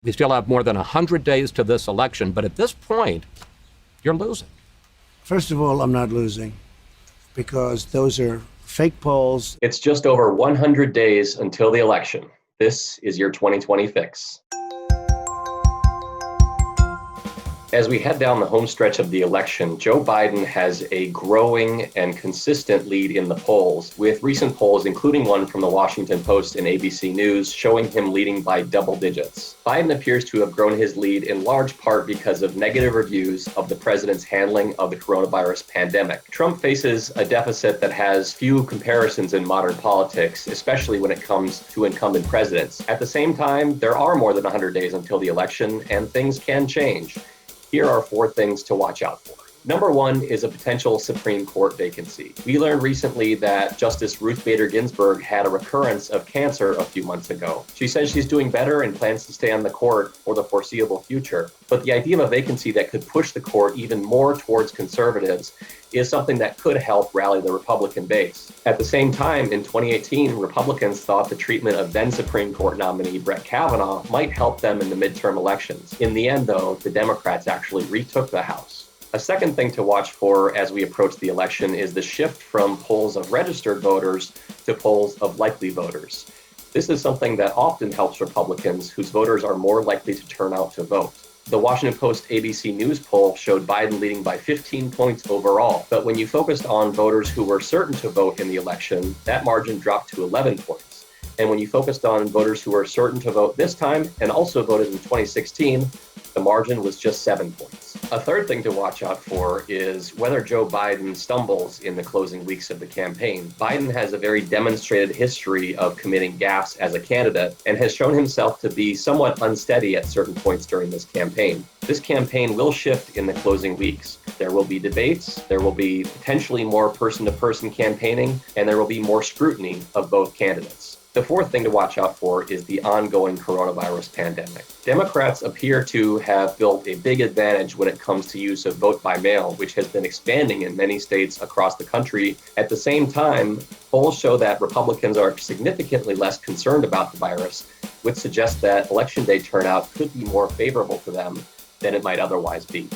We still have more than 100 days to this election, but at this point, you're losing. First of all, I'm not losing because those are fake polls. It's just over 100 days until the election. This is your 2020 fix. As we head down the home stretch of the election, Joe Biden has a growing and consistent lead in the polls, with recent polls, including one from the Washington Post and ABC News, showing him leading by double digits. Biden appears to have grown his lead in large part because of negative reviews of the president's handling of the coronavirus pandemic. Trump faces a deficit that has few comparisons in modern politics, especially when it comes to incumbent presidents. At the same time, there are more than 100 days until the election, and things can change. Here are 4 things to watch out for. Number 1 is a potential Supreme Court vacancy. We learned recently that Justice Ruth Bader Ginsburg had a recurrence of cancer a few months ago. She says she's doing better and plans to stay on the court for the foreseeable future. But the idea of a vacancy that could push the court even more towards conservatives is something that could help rally the Republican base. At the same time, in 2018, Republicans thought the treatment of then Supreme Court nominee Brett Kavanaugh might help them in the midterm elections. In the end, though, the Democrats actually retook the House. A second thing to watch for as we approach the election is the shift from polls of registered voters to polls of likely voters. This is something that often helps Republicans whose voters are more likely to turn out to vote. The Washington Post ABC News poll showed Biden leading by 15 points overall, but when you focused on voters who were certain to vote in the election, that margin dropped to 11 points. And when you focused on voters who were certain to vote this time and also voted in 2016, the margin was just 7 points. A third thing to watch out for is whether Joe Biden stumbles in the closing weeks of the campaign. Biden has a very demonstrated history of committing gaffes as a candidate and has shown himself to be somewhat unsteady at certain points during this campaign. This campaign will shift in the closing weeks. There will be debates, there will be potentially more person-to-person campaigning, and there will be more scrutiny of both candidates. The fourth thing to watch out for is the ongoing coronavirus pandemic. Democrats appear to have built a big advantage when it comes to use of vote by mail, which has been expanding in many states across the country. At the same time, polls show that Republicans are significantly less concerned about the virus, which suggests that Election Day turnout could be more favorable to them than it might otherwise be.